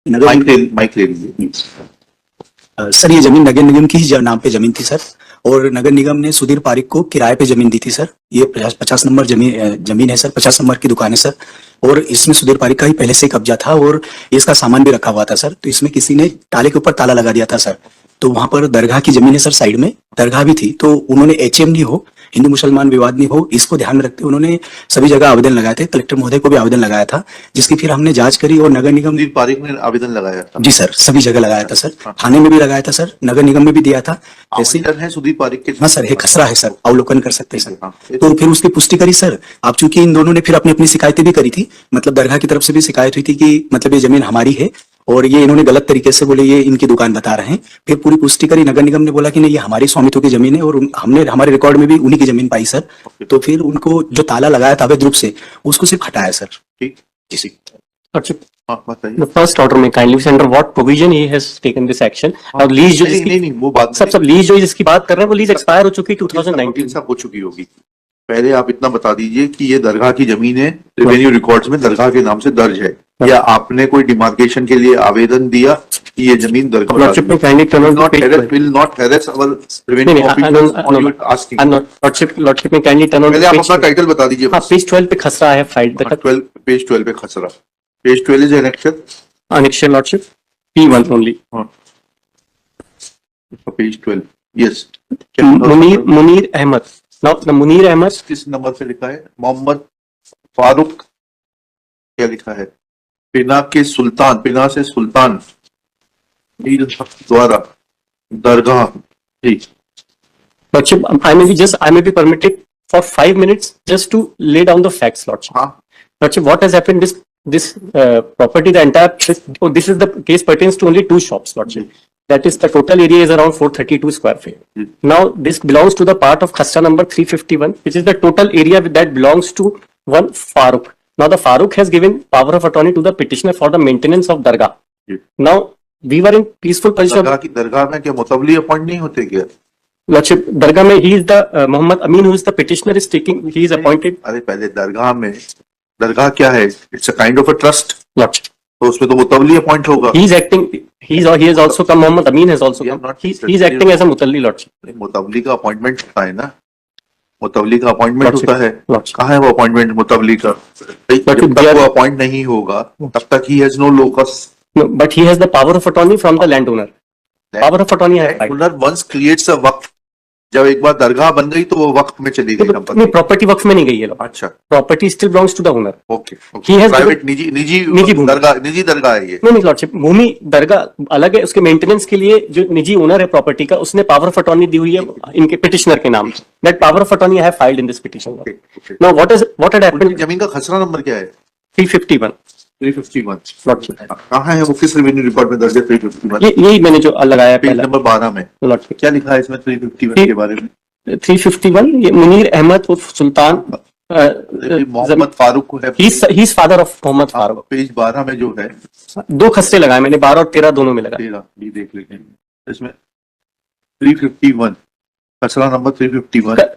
Mic ले लीजिए। Sir ये जमीन नगर निगम की ही नाम पे जमीन थी सर, और नगर निगम ने सुधीर पारिक को किराए पे जमीन दी थी सर। ये 50 नंबर जमीन है सर, 50 नंबर की दुकान है सर, और इसमें सुधीर पारिक का ही पहले से कब्जा था और इसका सामान भी रखा हुआ था सर। तो इसमें किसी ने ताले के ऊपर ताला लगा दिया था सर। तो वहां पर दरगाह की जमीन है सर, साइड में दरगाह भी थी, तो उन्होंने HM नहीं हो, हिंदू मुसलमान विवाद नहीं हो, इसको ध्यान में रखते उन्होंने सभी जगह आवेदन लगाए थे। कलेक्टर महोदय को भी आवेदन लगाया था, जिसकी फिर हमने जांच करी और नगर निगम सुधीर पारिक ने आवेदन लगाया था। जी सर, सभी जगह लगाया था सर, थाने में भी लगाया था सर, नगर निगम में भी दिया था। ऐसे है सुधीर पारिक के। हाँ सर, है खसरा है सर, अवलोकन कर सकते हैं सर। तो फिर उसकी पुष्टि करी सर। आप चूंकि इन दोनों ने फिर अपनी अपनी शिकायतें भी करी थी, मतलब दरगाह की तरफ से भी शिकायत हुई थी कि मतलब ये जमीन हमारी है और ये इन्होंने गलत तरीके से बोले ये इनकी दुकान बता रहे हैं। फिर पूरी पुष्टि करी, नगर निगम ने बोला कि नहीं ये हमारी स्वामित्व की जमीन है, और हमने हमारे रिकॉर्ड में भी उन्हीं की जमीन पाई सर। तो फिर उनको जो ताला लगाया था अवैध रूप से, उसको सिर्फ हटाया सर। ठीक जी। The first order में kindly say under what provision he has taken this action। और लीज जो नहीं वो बात सब लीज जो जिसकी बात कर रहे हैं वो लीज एक्सपायर हो चुकी 2019 से हो चुकी होगी। पहले आप इतना बता दीजिए कि ये दरगाह की जमीन है, रेवेन्यू रिकॉर्ड्स में दरगाह के नाम से दर्ज है, या आपने कोई डिमार्केशन के लिए आवेदन दिया कि ये जमीन दरगाह लॉर्डशिप में kindly turn on will not harass our revenue officers on your asking। Lordship में काइंडली टर्न ऑन पहले आप अपना टाइटल बता दीजिए। हां, पेज 12 पे खसरा है फाइल तक। 12 पेज 12 पे खसरा, page 12 is annexure lordship P1 only. Page 12 yes. Munir Ahmed, now the Munir Ahmed किस नंबर पे लिखा है? मोहम्मद फारूक क्या लिखा है? पिना के सुल्तान, पिना से सुल्तान द्वारा दरगाह। ठीक। Lordship, I may be permitted for 5 minutes just to lay down the facts, Lordship. Lordship, what has happened? This property, the entire this is the case pertains to only 2 shops, Lordship. That is, the total area is around 432 square feet. Now, this belongs to the part of Khasra number 351, which is the total area that belongs to one Farooq. Now, the Farooq has given power of attorney to the petitioner for the maintenance of Dargah. Now, we were in peaceful position. दरगाह में क्या मुतवली appoint नहीं होते क्या? Lordship, Dargah में he is the Muhammad Amin, who is the petitioner, is taking, he is appointed. अरे पहले दरगाह में, दरगाह क्या है? It's a kind of a trust. Lordship, तो उसमें तो मुतवली अपॉइंट होगा। he is acting, he has also come, Muhammad Amin has also come. He is acting as a mutalli, Lordship. मुतवली का अपॉइंटमेंट होता है ना, मुतवली का अपॉइंटमेंट होता है। कहाँ है वो अपॉइंटमेंट मुतवली का? जब तक वो अपॉइंट नहीं होगा तब तक he has no locus. No, but he has the power of attorney from the landowner. Power of attorney है। Landowner once creates a वक्फ, जब एक बार दरगाह बन गई तो वो वक्फ में चली गई। नहीं, प्रॉपर्टी वक्फ में नहीं गई है। अच्छा, property still belongs to the owner. Okay, private निजी दरगाह है ये। नहीं लॉर्डशिप, भूमि दरगाह अलग है, उसके मेंटेनेंस के लिए जो निजी ओनर है प्रॉपर्टी का, उसने पावर ऑफ अटॉर्नी दी हुई है इनके पिटिशनर के नाम। That power of attorney I have filed in this petition. Now what had happened? जमीन का खसरा नंबर क्या है? 351। 351 कहाँ है वो? किस रेवेन्यू रिकॉर्ड में दर्ज है 351? यही मैंने जो लगाया पेज नंबर 12 में। लॉर्डशिप, क्या लिखा है इसमें 351 के बारे में? 351 ये मुनीर अहमद उर्फ सुल्तान मोहम्मद फारूक को है। He is father of Mohammad Farooq. Page 12 में जो है 2 खस्ते लगाए मैंने, 12 और 13 दोनों में लगा। 13 ये देख लेंगे इसमें 351 खसरा number 351।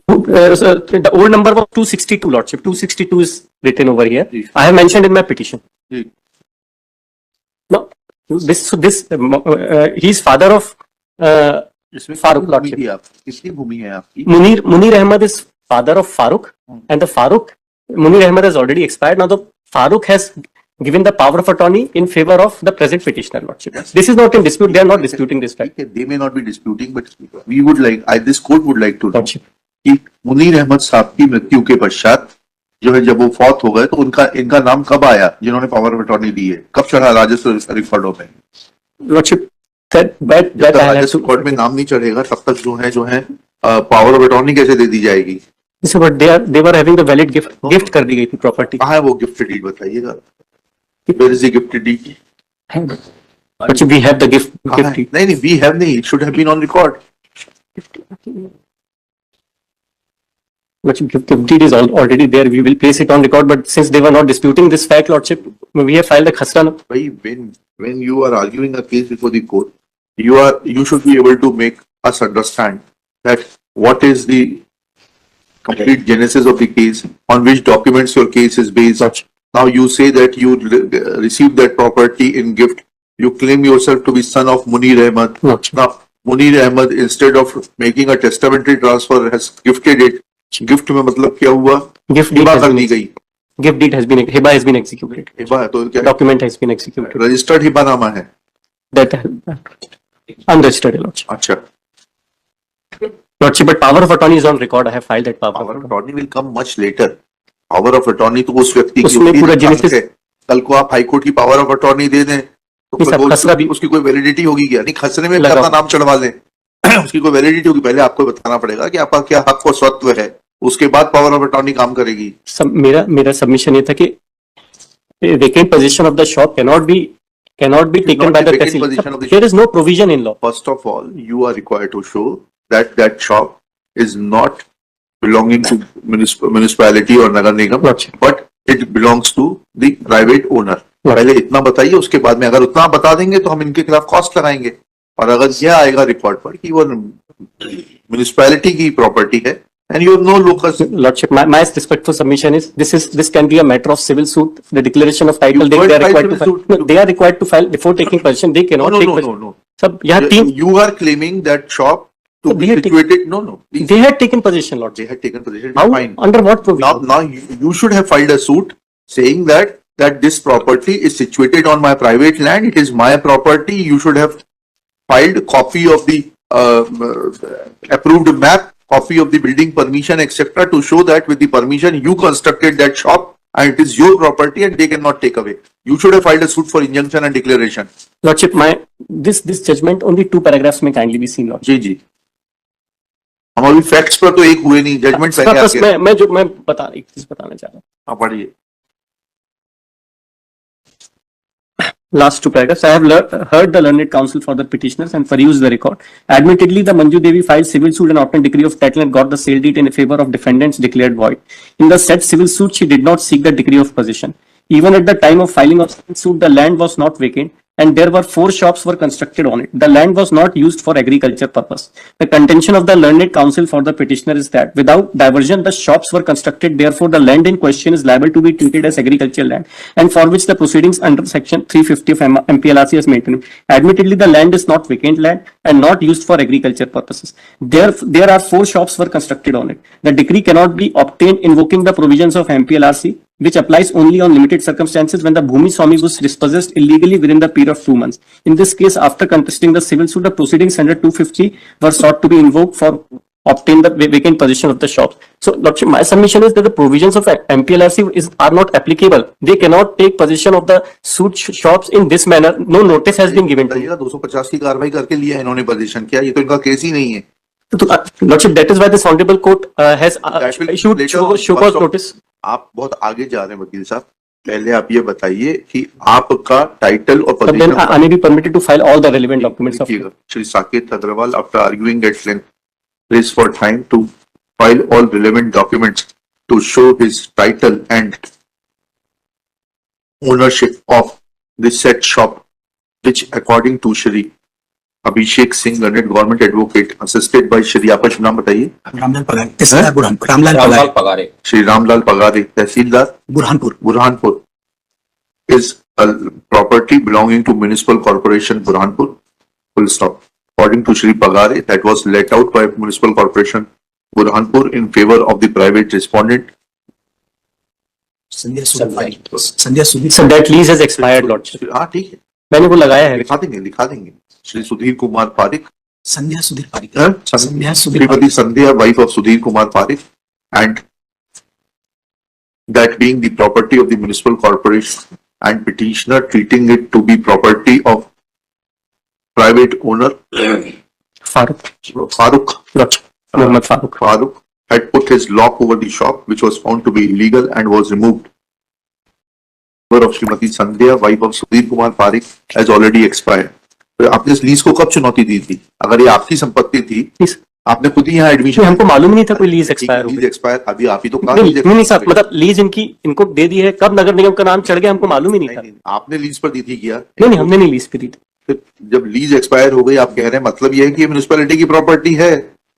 The old number was 262, Lordship. 262 is written over here. I have mentioned in my petition. No, he is father of Farooq, Lordship. किसकी भूमि है आपकी? Munir Ahmad is father of Farooq, and the Munir Ahmad has already expired. Now the Farooq has given the power of attorney in favor of the present petitioner, Lordship. Yes. This is not in dispute. They are not disputing this fact. They may not be disputing, but we would like, this court would like to know Lordship, कि मुनीर अहमद साहब की मृत्यु के पश्चात जो है, जब वो फौत हो गए तो इनका नाम कब आया जिन्होंने पावर ऑफ अटॉर्नी दी है? कब चढ़ा राजस्व रिकॉर्डों में? Lordship, राजस्व रिकॉर्ड में नाम नहीं चढ़ेगा तब तक जो है पावर ऑफ अटॉर्नी कैसे दे दी जाएगी? But they were having the valid gift कर दी गई थी प्रॉपर्टी। कहाँ है वो गिफ्ट डीड? बताइएगा, where is the gift deed? But we have the gift deed. नहीं, we have नहीं, it should have been on record. But gift deed is already there. We will place it on record. But since they were not disputing this fact, Lordship, we have filed a khasra. When you are arguing a case before the court, you should be able to make us understand that what is the complete genesis of the case, on which documents your case is based, Now you say that you received that property in gift. You claim yourself to be son of Munir Ahmed. Lordship. Now Munir Ahmed, instead of making a testamentary transfer, has gifted it. Gift में मतलब क्या हुआ? Gift deed Hiba has कर been दी गई. Gift deed has been, hiba has been executed. Hiba है तो क्या? Document has been executed. Registered हिबानामा है. That unregistered, Your Lordship. अच्छा. Lordship, but power of attorney is on record. I have filed that power. Power of attorney will come much later. Power of attorney तो उस व्यक्ति की उसमें होती है पूरा जो genesis- है. कल को आप हाईकोर्ट की पावर ऑफ अटॉर्नी दे दें तो नहीं साहब, फिर खसरा भी- उसकी कोई वैलिडिटी होगी क्या? नहीं, खसरे में भी लगाओ। अपना नाम चढ़वा लें. उसकी कोई वैलिडिटी होगी? पहले आपको बताना पड़ेगा कि आपका क्या हक और स्वत्व है, उसके बाद पावर ऑफ अटॉर्नी काम करेगी. मेरा सबमिशन ये था कि vacant possession of the shop cannot be taken not by the the vacant tehsil. possession of the There is no provision in law. First of all, you are required to show that that shop is not belonging to municipality or nagar nigam, Lordship. but it belongs to the private owner. Lordship. पहले इतना बताइए, उसके बाद में अगर उतना बता देंगे तो हम इनके खिलाफ कॉस्ट लगाएंगे. और अगर यह आएगा रिकॉर्ड पर कि वो म्युनिसिपैलिटी की प्रॉपर्टी है and you have no locus. Lordship, my respectful submission is this can be a matter of civil suit. The declaration of title You they can't are file required to civil file. suit. No, they are required to file before taking possession. They No, cannot no, take no, no, possession. no. Sab, यहाँ तीन You are claiming that shop to So be they had situated. No, no. Please. they had taken possession, Lordship. They had taken possession. How? Fine. Under what provision? Now you should have filed a suit saying that this property is situated on my private land. It is my property. You should have filed copy of the approved map, copy of the building permission, etc., to show that with the permission you constructed that shop and it is your property and they cannot take away. You should have filed a suit for injunction and declaration. Lordship, this judgment only 2 paragraphs may kindly be seen, Lordship. जी जी. हम अभी facts पर तो एक हुए नहीं, judgement पहले आ बस गया. मैं एक चीज बताना चाह रहा हूँ. आप पढ़िए. Last 2 paragraphs. I have heard the learned counsel for the petitioners and perused the record. Admittedly, the Manju Devi filed civil suit and obtained decree of title and got the sale deed in favor of defendants declared void. In the said civil suit, she did not seek the decree of possession. Even at the time of filing of civil suit, the land was not vacant and there were 4 shops were constructed on it. The land was not used for agriculture purpose. The contention of the learned counsel for the petitioner is that without diversion, the shops were constructed. Therefore, the land in question is liable to be treated as agricultural land and for which the proceedings under section 350 of MPLRC is maintained. Admittedly, the land is not vacant land and not used for agriculture purposes. There are 4 shops were constructed on it. The decree cannot be obtained invoking the provisions of MPLRC, which applies only on limited circumstances when the Bhumi Swami was dispossessed illegally within the period of 2 months. In this case, after contesting the civil suit, the proceedings under 250 were sought to be invoked for obtain the vacant possession of the shops. So, Lordship, my submission is that the provisions of MPLRC are not applicable. They cannot take possession of the suit shops in this manner. No notice has been given to them. 250 की कार्रवाई करके लिया इन्होंने position किया, ये तो इनका case ही नहीं है. Lordship, that is why this honorable court has That will issued later show on. cause First of- notice. आप बहुत आगे जा रहे हैं वकील साहब. पहले आप ये बताइए कि आपका टाइटल और But then I may be permitted to file all the relevant documents of लिखिएगा. Shri Saket Agarwal, after arguing at length, prays for time to file all relevant documents to show his title and ownership of the said shop, which according to Shri Abhishek Singh, learned government advocate, assisted by Shri, आपका शुभ नाम बताइए. रामलाल पगारे, तहसीलदार बुरहानपुर. रामलाल पगारे, श्री रामलाल पगारे, तहसीलदार Burhanpur. Burhanpur, is a property belonging to Municipal Corporation Burhanpur. Full stop. According to Shri Pagare, that was let out by Municipal Corporation Burhanpur in favor of the private respondent. Sandhya Sudhir. So that lease has expired, Lordship. हाँ ठीक है, मैंने वो लगाया है. लिखा देंगे. श्री सुधीर कुमार पारिक, संध्या सुधीर पारिक. हाँ? संध्या सुधीर श्रीमती संध्या, wife of Sudhir Kumar Parik, and that being the property of the municipal corporation and petitioner treating it to be property of private owner Farooq. Farooq Muhammad Farooq. Farooq had put his lock over the shop, which was found to be illegal and was removed. Of Srimati Sandhya, wife of Sudhir Kumar Parik, has already expired. तो आपने इस lease को कब चुनौती दी थी? अगर ये आपकी संपत्ति थी, Please. आपने खुद ही यहाँ एडमिशन. हमको मालूम नहीं था कोई लीज एक्सपायर हो लीज गई. एक्सपायर अभी आप ही तो कहा. नहीं साहब, मतलब लीज इनको दे दी है. कब नगर निगम का नाम चढ़ गया हमको मालूम ही नहीं था. नहीं, आपने लीज पर दी थी क्या? नहीं, हमने नहीं लीज पे दी थी. फिर जब लीज एक्सपायर हो गई, आप कह रहे हैं मतलब ये है कि ये म्युनिसिपैलिटी की प्रॉपर्टी है.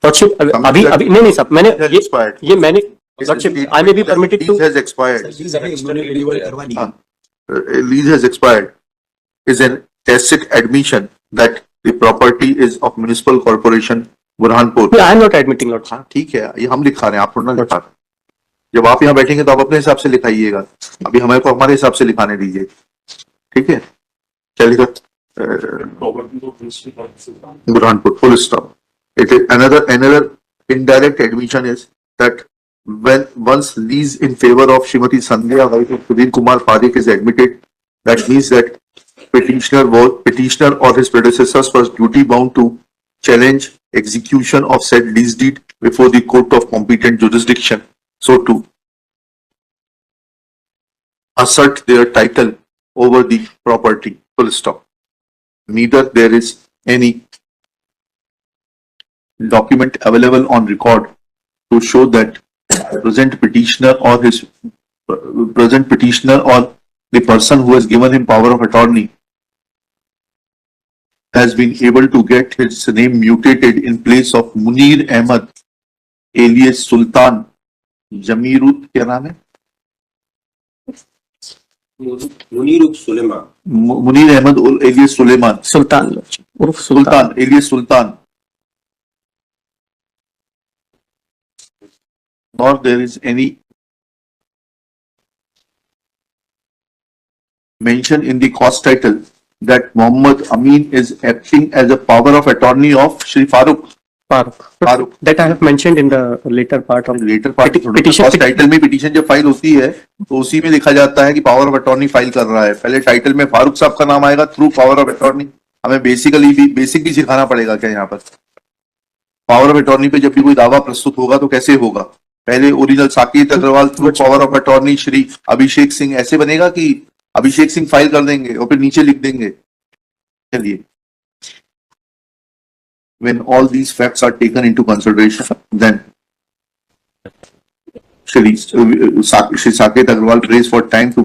Lordship, अभी नहीं साहब, मैंने Expired. ये मैंने Lordship, I may be permitted to. Lease has expired. Lease है इन्होंने रिन्यूअल करवा दी है। Lease has expired is an tacit admission that the property is of municipal corporation Burhanpur. I am not admitting, Lordship. हाँ ठीक है, ये हम लिखा रहे हैं, आप थोड़ा ना लिखा रहे हैं। जब आप यहाँ बैठेंगे तो आप अपने हिसाब से लिखाइएगा, अभी हमारे को हमारे हिसाब से लिखाने दीजिए, ठीक है? चलिए Burhanpur, full stop. It is another indirect admission is that when once lease in favor of Srimati Sandhya wife of Sudhir Kumar Parekh is admitted, that means that petitioner or his predecessors was duty bound to challenge execution of said lease deed before the court of competent jurisdiction, so to assert their title over the property, full stop. Neither there is any document available on record to show that present petitioner or the person who has given him power of attorney has been able to get his name mutated in place of Munir Ahmed alias Sultan Jamirut, क्या नाम है? Munir Suleman Munir Ahmed alias Suleiman, Sultan, Lordship. Urf Sultan alias Sultan. Nor there is any mention in the cost title that Muhammad Amin is acting as a power of attorney of Shri Farooq. Farooq. That I have mentioned in the later part of later part petition- cost title में petition जब file होती है तो उसी में लिखा जाता है कि पावर ऑफ अटॉर्नी फाइल कर रहा है, पहले टाइटल में फारूक साहब का नाम आएगा थ्रू पावर ऑफ अटॉर्नी। हमें बेसिक भी सिखाना पड़ेगा क्या यहाँ पर? पावर ऑफ अटॉर्नी पे जब भी कोई दावा प्रस्तुत होगा तो कैसे होगा? पहले original Saket Agarwal through power of attorney Shri Abhishek Singh ऐसे बनेगा कि अभिषेक सिंह फाइल कर देंगे और फिर नीचे लिख देंगे? चलिए, when all these facts are taken into consideration, then Shri Saket Agrawal prays for time to